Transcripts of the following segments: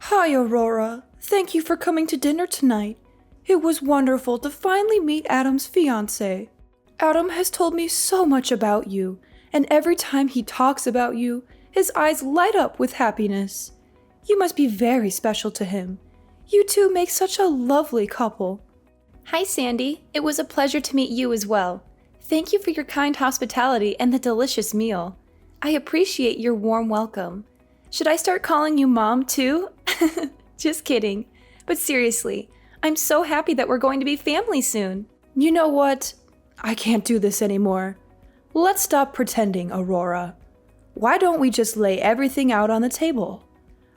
Hi, Aurora. Thank you for coming to dinner tonight. It was wonderful to finally meet Adam's fiancé. Adam has told me so much about you, and every time he talks about you, his eyes light up with happiness. You must be very special to him. You two make such a lovely couple. Hi, Sandy. It was a pleasure to meet you as well. Thank you for your kind hospitality and the delicious meal. I appreciate your warm welcome. Should I start calling you Mom, too? Just kidding. But seriously, I'm so happy that we're going to be family soon. You know what? I can't do this anymore. Let's stop pretending, Aurora. Why don't we just lay everything out on the table?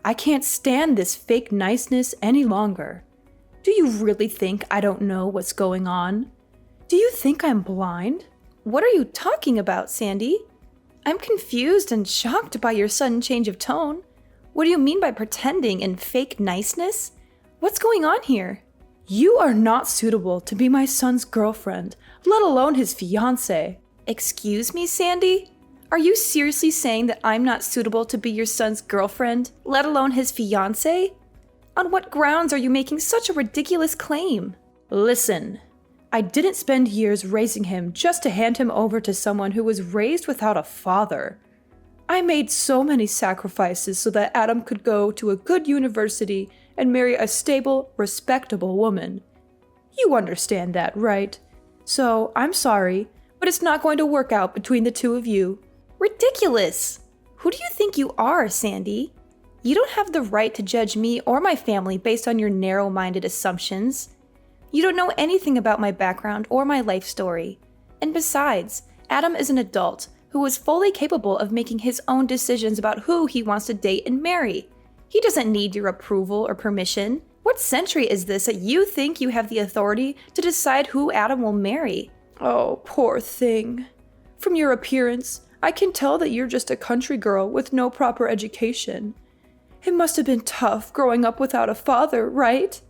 I can't stand this fake niceness any longer. Do you really think I don't know what's going on? Do you think I'm blind? What are you talking about, Sandy? I'm confused and shocked by your sudden change of tone. What do you mean by pretending and fake niceness? What's going on here? You are not suitable to be my son's girlfriend, let alone his fiancé. Excuse me, Sandy? Are you seriously saying that I'm not suitable to be your son's girlfriend, let alone his fiancé? On what grounds are you making such a ridiculous claim? Listen, I didn't spend years raising him just to hand him over to someone who was raised without a father. I made so many sacrifices so that Adam could go to a good university and marry a stable, respectable woman. You understand that, right? So, I'm sorry, but it's not going to work out between the two of you. Ridiculous! Who do you think you are, Sandy? You don't have the right to judge me or my family based on your narrow-minded assumptions. You don't know anything about my background or my life story. And besides, Adam is an adult who is fully capable of making his own decisions about who he wants to date and marry. He doesn't need your approval or permission. What century is this that you think you have the authority to decide who Adam will marry? Oh, poor thing. From your appearance, I can tell that you're just a country girl with no proper education. It must have been tough growing up without a father, right?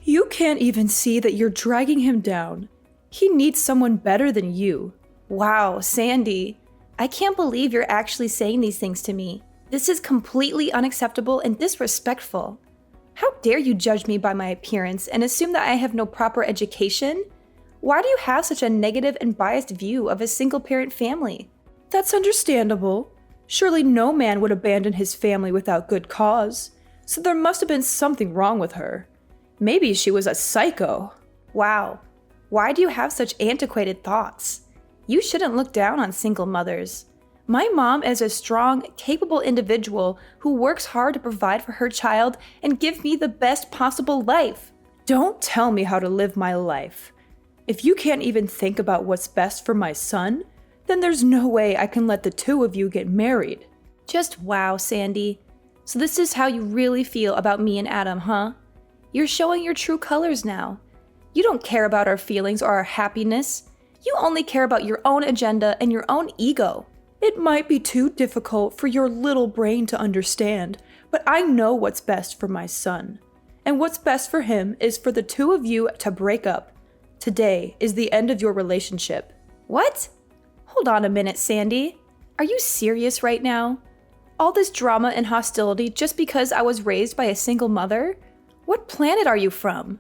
You can't even see that you're dragging him down. He needs someone better than you. Wow, Sandy. I can't believe you're actually saying these things to me. This is completely unacceptable and disrespectful. How dare you judge me by my appearance and assume that I have no proper education? Why do you have such a negative and biased view of a single-parent family? That's understandable. Surely no man would abandon his family without good cause, so there must have been something wrong with her. Maybe she was a psycho. Wow. Why do you have such antiquated thoughts? You shouldn't look down on single mothers. My mom is a strong, capable individual who works hard to provide for her child and give me the best possible life. Don't tell me how to live my life. If you can't even think about what's best for my son, then there's no way I can let the two of you get married. Just wow, Sandy. So this is how you really feel about me and Adam, huh? You're showing your true colors now. You don't care about our feelings or our happiness. You only care about your own agenda and your own ego. It might be too difficult for your little brain to understand, but I know what's best for my son. And what's best for him is for the two of you to break up. Today is the end of your relationship. What? Hold on a minute, Sandy. Are you serious right now? All this drama and hostility just because I was raised by a single mother? What planet are you from?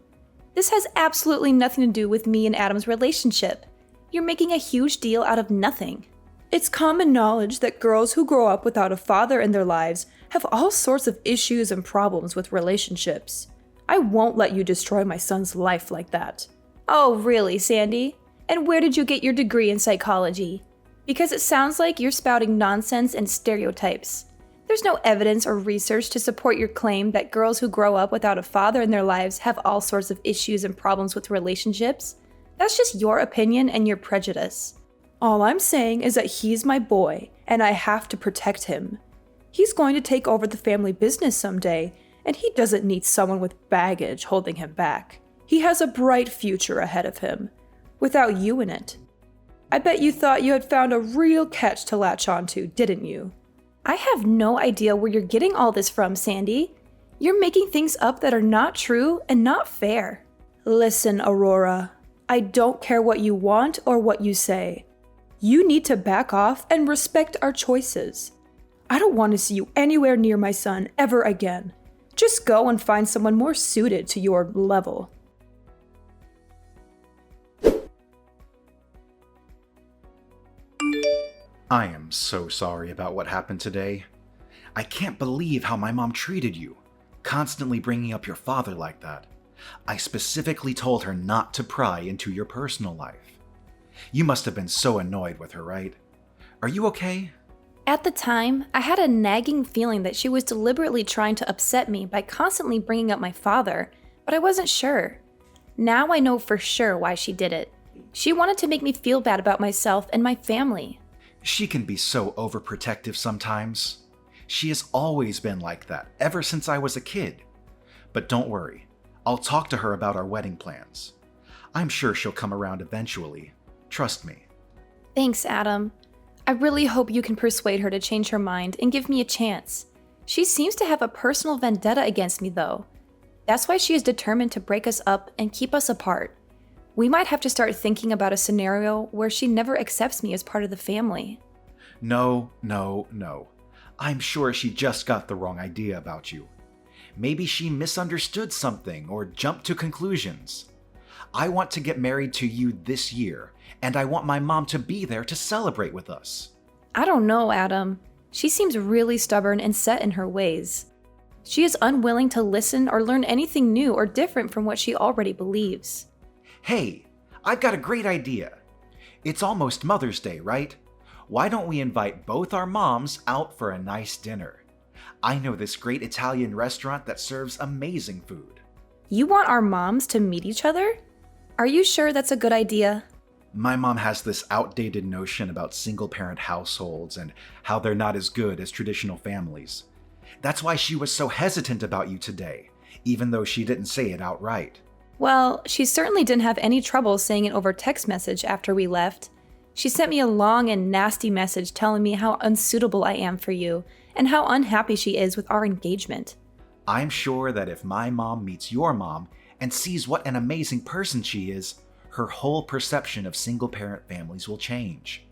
This has absolutely nothing to do with me and Adam's relationship. You're making a huge deal out of nothing. It's common knowledge that girls who grow up without a father in their lives have all sorts of issues and problems with relationships. I won't let you destroy my son's life like that. Oh, really, Sandy? And where did you get your degree in psychology? Because it sounds like you're spouting nonsense and stereotypes. There's no evidence or research to support your claim that girls who grow up without a father in their lives have all sorts of issues and problems with relationships. That's just your opinion and your prejudice. All I'm saying is that he's my boy, and I have to protect him. He's going to take over the family business someday, and he doesn't need someone with baggage holding him back. He has a bright future ahead of him, without you in it. I bet you thought you had found a real catch to latch onto, didn't you? I have no idea where you're getting all this from, Sandy. You're making things up that are not true and not fair. Listen, Aurora, I don't care what you want or what you say. You need to back off and respect our choices. I don't want to see you anywhere near my son ever again. Just go and find someone more suited to your level. I am so sorry about what happened today. I can't believe how my mom treated you, constantly bringing up your father like that. I specifically told her not to pry into your personal life. You must have been so annoyed with her, right? Are you okay? At the time, I had a nagging feeling that she was deliberately trying to upset me by constantly bringing up my father, but I wasn't sure. Now I know for sure why she did it. She wanted to make me feel bad about myself and my family. She can be so overprotective sometimes. She has always been like that, ever since I was a kid. But don't worry, I'll talk to her about our wedding plans. I'm sure she'll come around eventually. Trust me. Thanks, Adam. I really hope you can persuade her to change her mind and give me a chance. She seems to have a personal vendetta against me, though. That's why she is determined to break us up and keep us apart. We might have to start thinking about a scenario where she never accepts me as part of the family. No. I'm sure she just got the wrong idea about you. Maybe she misunderstood something or jumped to conclusions. I want to get married to you this year, and I want my mom to be there to celebrate with us. I don't know, Adam. She seems really stubborn and set in her ways. She is unwilling to listen or learn anything new or different from what she already believes. Hey, I've got a great idea. It's almost Mother's Day, right? Why don't we invite both our moms out for a nice dinner? I know this great Italian restaurant that serves amazing food. You want our moms to meet each other? Are you sure that's a good idea? My mom has this outdated notion about single-parent households and how they're not as good as traditional families. That's why she was so hesitant about you today, even though she didn't say it outright. Well, she certainly didn't have any trouble saying it over text message after we left. She sent me a long and nasty message telling me how unsuitable I am for you and how unhappy she is with our engagement. I'm sure that if my mom meets your mom and sees what an amazing person she is, her whole perception of single-parent families will change.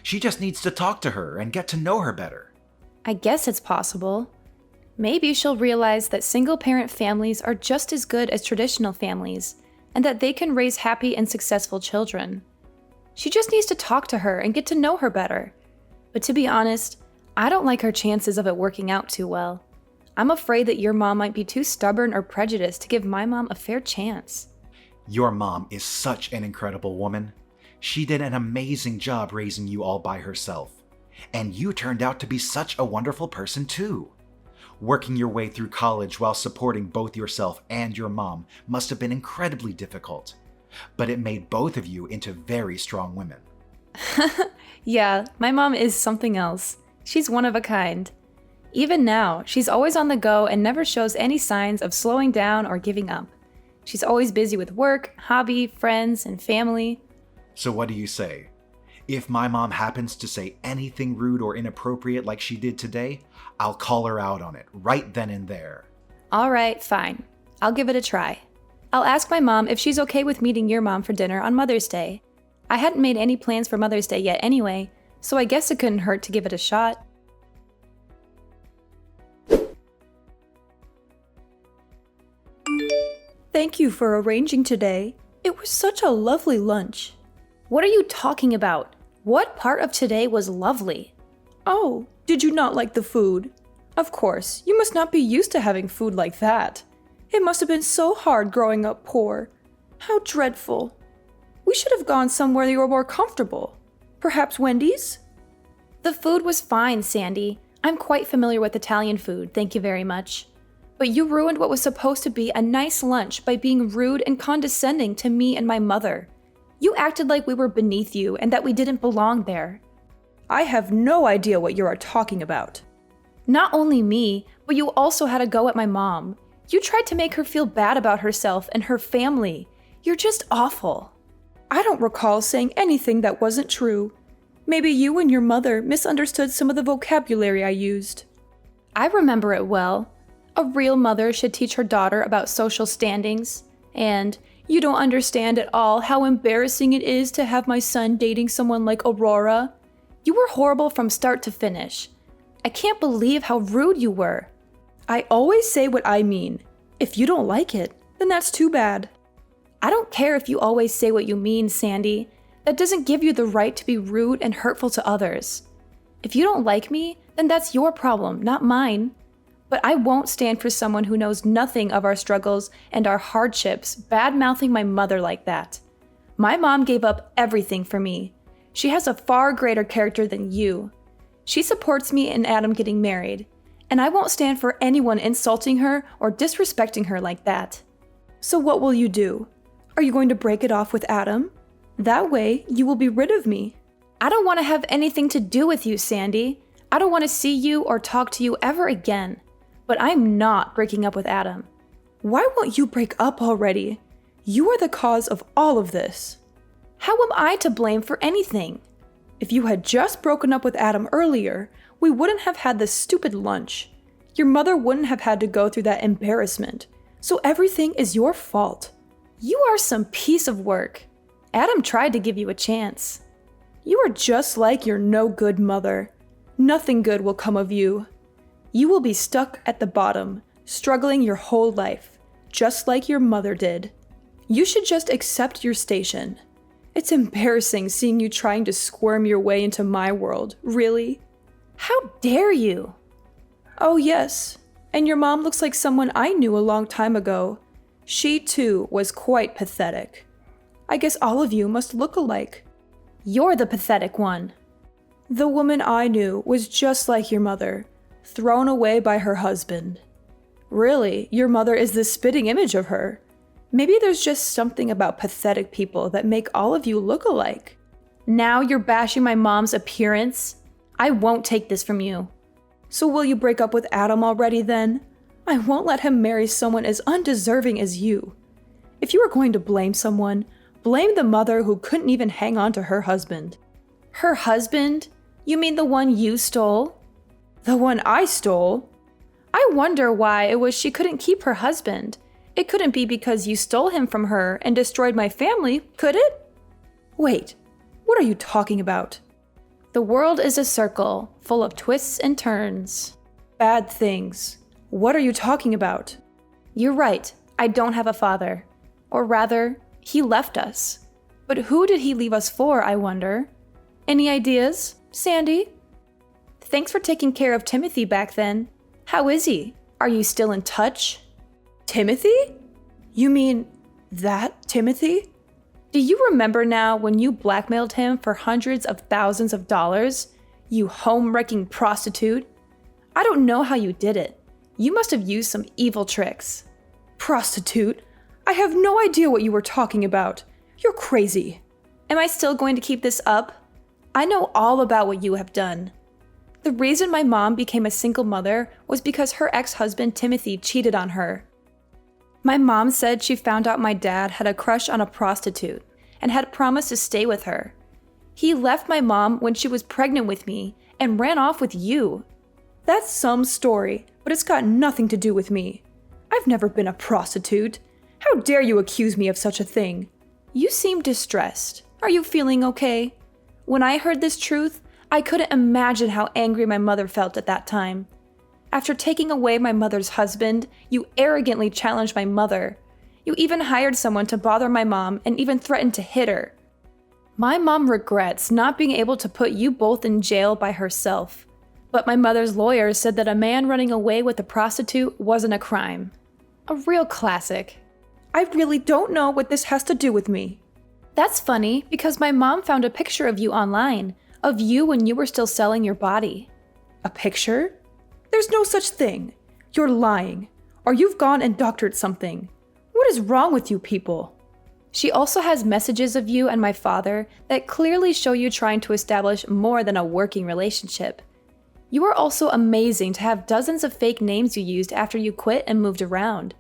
She just needs to talk to her and get to know her better. I guess it's possible. Maybe she'll realize that single-parent families are just as good as traditional families, and that they can raise happy and successful children. She just needs to talk to her and get to know her better. But to be honest, I don't like her chances of it working out too well. I'm afraid that your mom might be too stubborn or prejudiced to give my mom a fair chance. Your mom is such an incredible woman. She did an amazing job raising you all by herself. And you turned out to be such a wonderful person too. Working your way through college while supporting both yourself and your mom must have been incredibly difficult. But it made both of you into very strong women. Yeah, my mom is something else. She's one of a kind. Even now, she's always on the go and never shows any signs of slowing down or giving up. She's always busy with work, hobby, friends, and family. So what do you say? If my mom happens to say anything rude or inappropriate like she did today, I'll call her out on it right then and there. All right, fine. I'll give it a try. I'll ask my mom if she's okay with meeting your mom for dinner on Mother's Day. I hadn't made any plans for Mother's Day yet anyway, so I guess it couldn't hurt to give it a shot. Thank you for arranging today. It was such a lovely lunch. What are you talking about? What part of today was lovely? Oh, did you not like the food? Of course, you must not be used to having food like that. It must have been so hard growing up poor. How dreadful. We should have gone somewhere you were more comfortable. Perhaps Wendy's? The food was fine, Sandy. I'm quite familiar with Italian food, thank you very much. But you ruined what was supposed to be a nice lunch by being rude and condescending to me and my mother. You acted like we were beneath you and that we didn't belong there. I have no idea what you are talking about. Not only me, but you also had a go at my mom. You tried to make her feel bad about herself and her family. You're just awful. I don't recall saying anything that wasn't true. Maybe you and your mother misunderstood some of the vocabulary I used. I remember it well. A real mother should teach her daughter about social standings. And you don't understand at all how embarrassing it is to have my son dating someone like Aurora. You were horrible from start to finish. I can't believe how rude you were. I always say what I mean. If you don't like it, then that's too bad. I don't care if you always say what you mean, Sandy. That doesn't give you the right to be rude and hurtful to others. If you don't like me, then that's your problem, not mine. But I won't stand for someone who knows nothing of our struggles and our hardships bad-mouthing my mother like that. My mom gave up everything for me. She has a far greater character than you. She supports me and Adam getting married, and I won't stand for anyone insulting her or disrespecting her like that. So what will you do? Are you going to break it off with Adam? That way, you will be rid of me. I don't want to have anything to do with you, Sandy. I don't want to see you or talk to you ever again. But I'm not breaking up with Adam. Why won't you break up already? You are the cause of all of this. How am I to blame for anything? If you had just broken up with Adam earlier, we wouldn't have had this stupid lunch. Your mother wouldn't have had to go through that embarrassment. So everything is your fault. You are some piece of work. Adam tried to give you a chance. You are just like your no-good mother. Nothing good will come of you. You will be stuck at the bottom, struggling your whole life, just like your mother did. You should just accept your station. It's embarrassing seeing you trying to squirm your way into my world, really. How dare you? Oh yes, and your mom looks like someone I knew a long time ago. She too was quite pathetic. I guess all of you must look alike. You're the pathetic one. The woman I knew was just like your mother, thrown away by her husband. Really, your mother is the spitting image of her. Maybe there's just something about pathetic people that make all of you look alike. Now you're bashing my mom's appearance? I won't take this from you. So will you break up with Adam already then? I won't let him marry someone as undeserving as you. If you are going to blame someone, blame the mother who couldn't even hang on to her husband. Her husband? You mean the one you stole? The one I stole? I wonder why it was she couldn't keep her husband. It couldn't be because you stole him from her and destroyed my family, could it? Wait, what are you talking about? The world is a circle, full of twists and turns. Bad things. What are you talking about? You're right, I don't have a father. Or rather, he left us. But who did he leave us for, I wonder? Any ideas, Sandy? Thanks for taking care of Timothy back then. How is he? Are you still in touch? Timothy? You mean that Timothy? Do you remember now when you blackmailed him for hundreds of thousands of dollars? You home-wrecking prostitute? I don't know how you did it. You must have used some evil tricks. Prostitute? I have no idea what you were talking about. You're crazy. Am I still going to keep this up? I know all about what you have done. The reason my mom became a single mother was because her ex-husband Timothy cheated on her. My mom said she found out my dad had a crush on a prostitute and had promised to stay with her. He left my mom when she was pregnant with me and ran off with you. That's some story, but it's got nothing to do with me. I've never been a prostitute. How dare you accuse me of such a thing? You seem distressed. Are you feeling okay? When I heard this truth, I couldn't imagine how angry my mother felt at that time. After taking away my mother's husband, you arrogantly challenged my mother. You even hired someone to bother my mom and even threatened to hit her. My mom regrets not being able to put you both in jail by herself. But my mother's lawyer said that a man running away with a prostitute wasn't a crime. A real classic. I really don't know what this has to do with me. That's funny because my mom found a picture of you online, of you when you were still selling your body. A picture? There's no such thing. You're lying. Or you've gone and doctored something. What is wrong with you people? She also has messages of you and my father that clearly show you trying to establish more than a working relationship. You are also amazing to have dozens of fake names you used after you quit and moved around.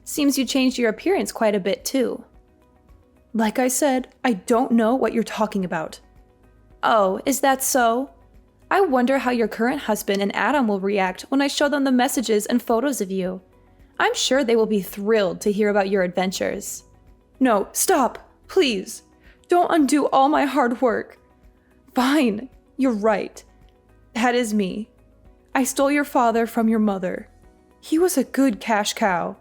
Seems you changed your appearance quite a bit too. Like I said, I don't know what you're talking about. Oh, is that so? I wonder how your current husband and Adam will react when I show them the messages and photos of you. I'm sure they will be thrilled to hear about your adventures. No, stop, please. Don't undo all my hard work. Fine, you're right. That is me. I stole your father from your mother. He was a good cash cow.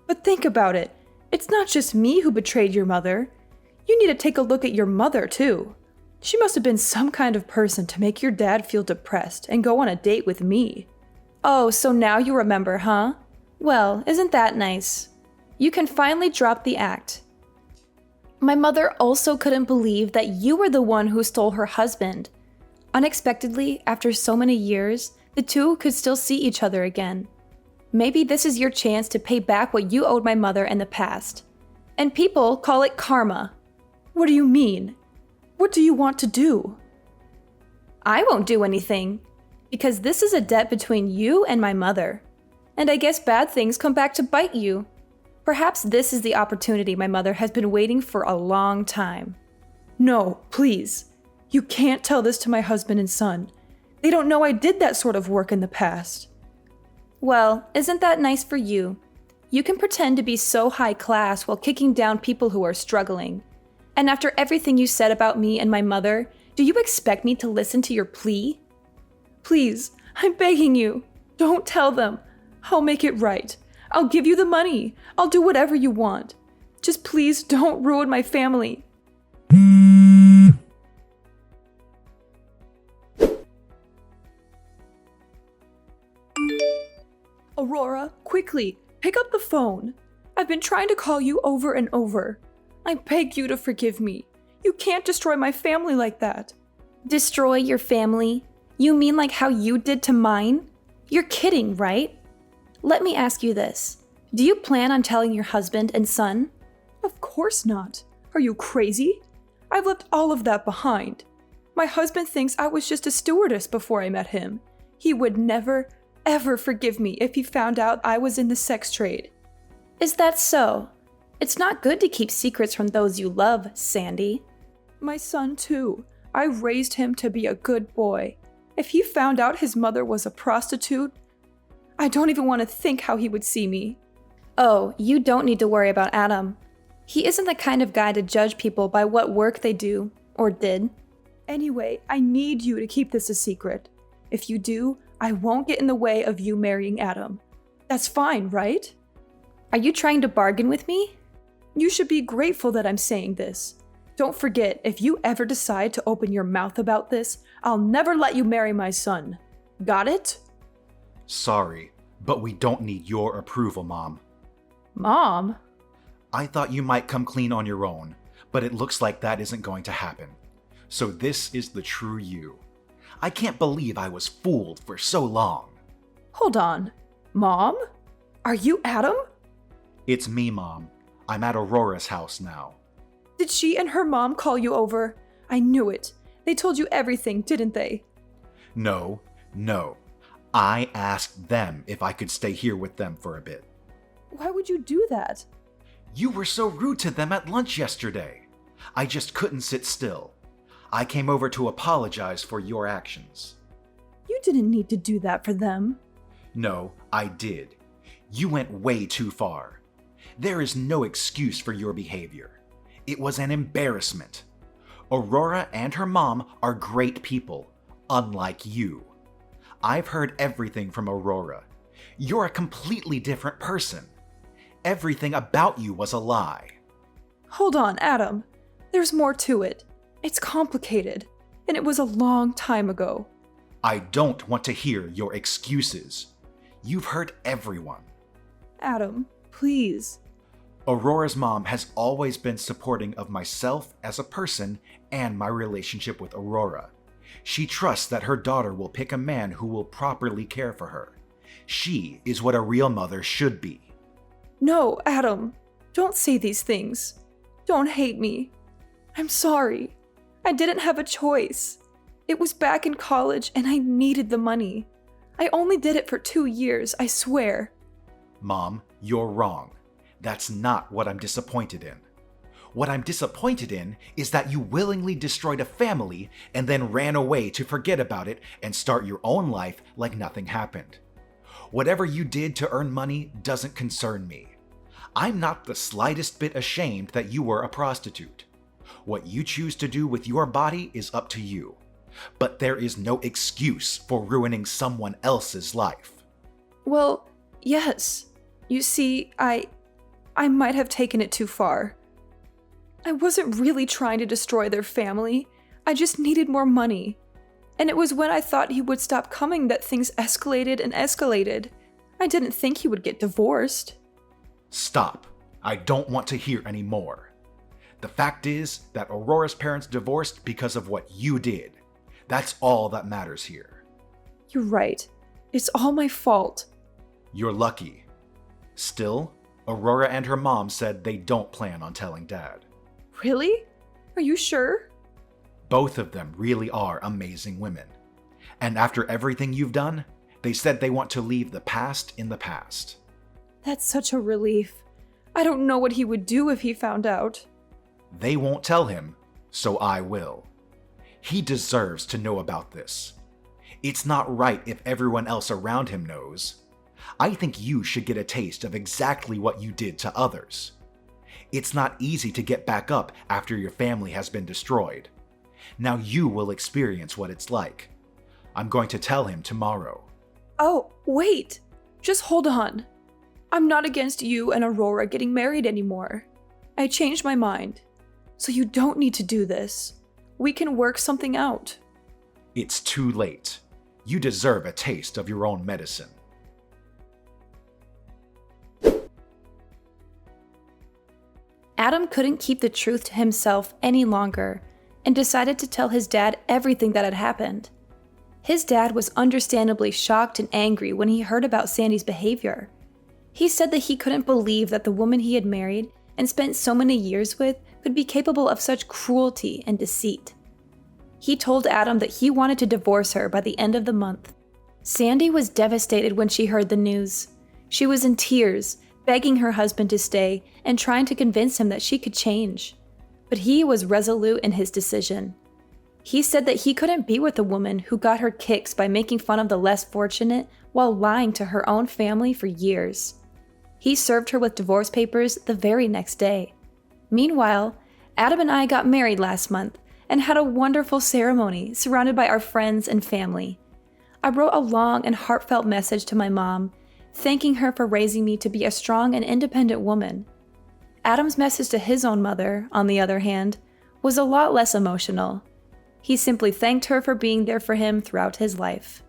But think about it. It's not just me who betrayed your mother. You need to take a look at your mother, too. She must have been some kind of person to make your dad feel depressed and go on a date with me. Oh, so now you remember, huh? Well, isn't that nice? You can finally drop the act. My mother also couldn't believe that you were the one who stole her husband. Unexpectedly, after so many years, the two could still see each other again. Maybe this is your chance to pay back what you owed my mother in the past. And people call it karma. What do you mean? What do you want to do? I won't do anything, because this is a debt between you and my mother. And I guess bad things come back to bite you. Perhaps this is the opportunity my mother has been waiting for a long time. No, please. You can't tell this to my husband and son. They don't know I did that sort of work in the past. Well, isn't that nice for you? You can pretend to be so high class while kicking down people who are struggling. And after everything you said about me and my mother, do you expect me to listen to your plea? Please, I'm begging you. Don't tell them. I'll make it right. I'll give you the money. I'll do whatever you want. Just please don't ruin my family. Aurora, quickly, pick up the phone. I've been trying to call you over and over. I beg you to forgive me. You can't destroy my family like that. Destroy your family? You mean like how you did to mine? You're kidding, right? Let me ask you this. Do you plan on telling your husband and son? Of course not. Are you crazy? I've left all of that behind. My husband thinks I was just a stewardess before I met him. He would never, ever forgive me if he found out I was in the sex trade. Is that so? It's not good to keep secrets from those you love, Sandy. My son, too. I raised him to be a good boy. If he found out his mother was a prostitute, I don't even want to think how he would see me. Oh, you don't need to worry about Adam. He isn't the kind of guy to judge people by what work they do, or did. Anyway, I need you to keep this a secret. If you do, I won't get in the way of you marrying Adam. That's fine, right? Are you trying to bargain with me? You should be grateful that I'm saying this. Don't forget, if you ever decide to open your mouth about this, I'll never let you marry my son. Got it? Sorry, but we don't need your approval, Mom. Mom? I thought you might come clean on your own, but it looks like that isn't going to happen. So this is the true you. I can't believe I was fooled for so long. Hold on. Mom? Are you Adam? It's me, Mom. I'm at Aurora's house now. Did she and her mom call you over? I knew it. They told you everything, didn't they? No. I asked them if I could stay here with them for a bit. Why would you do that? You were so rude to them at lunch yesterday. I just couldn't sit still. I came over to apologize for your actions. You didn't need to do that for them. No, I did. You went way too far. There is no excuse for your behavior. It was an embarrassment. Aurora and her mom are great people, unlike you. I've heard everything from Aurora. You're a completely different person. Everything about you was a lie. Hold on, Adam. There's more to it. It's complicated, and it was a long time ago. I don't want to hear your excuses. You've hurt everyone. Adam, please. Aurora's mom has always been supporting of myself as a person and my relationship with Aurora. She trusts that her daughter will pick a man who will properly care for her. She is what a real mother should be. No, Adam. Don't say these things. Don't hate me. I'm sorry. I didn't have a choice. It was back in college and I needed the money. I only did it for 2 years, I swear. Mom, you're wrong. That's not what I'm disappointed in. What I'm disappointed in is that you willingly destroyed a family and then ran away to forget about it and start your own life like nothing happened. Whatever you did to earn money doesn't concern me. I'm not the slightest bit ashamed that you were a prostitute. What you choose to do with your body is up to you. But there is no excuse for ruining someone else's life. Well, Yes. You see, I might have taken it too far. I wasn't really trying to destroy their family. I just needed more money. And it was when I thought he would stop coming that things escalated and escalated. I didn't think he would get divorced. Stop. I don't want to hear any more. The fact is that Aurora's parents divorced because of what you did. That's all that matters here. You're right. It's all my fault. You're lucky. Still, Aurora and her mom said they don't plan on telling Dad. Really? Are you sure? Both of them really are amazing women. And after everything you've done, they said they want to leave the past in the past. That's such a relief. I don't know what he would do if he found out. They won't tell him, so I will. He deserves to know about this. It's not right if everyone else around him knows. I think you should get a taste of exactly what you did to others. It's not easy to get back up after your family has been destroyed. Now you will experience what it's like. I'm going to tell him tomorrow. Oh, wait. Just hold on. I'm not against you and Aurora getting married anymore. I changed my mind. So you don't need to do this. We can work something out. It's too late. You deserve a taste of your own medicine. Adam couldn't keep the truth to himself any longer and decided to tell his dad everything that had happened. His dad was understandably shocked and angry when he heard about Sandy's behavior. He said that he couldn't believe that the woman he had married and spent so many years with could be capable of such cruelty and deceit. He told Adam that he wanted to divorce her by the end of the month. Sandy was devastated when she heard the news. She was in tears, begging her husband to stay and trying to convince him that she could change. But he was resolute in his decision. He said that he couldn't be with a woman who got her kicks by making fun of the less fortunate while lying to her own family for years. He served her with divorce papers the very next day. Meanwhile, Adam and I got married last month and had a wonderful ceremony surrounded by our friends and family. I wrote a long and heartfelt message to my mom, thanking her for raising me to be a strong and independent woman. Adam's message to his own mother, on the other hand, was a lot less emotional. He simply thanked her for being there for him throughout his life.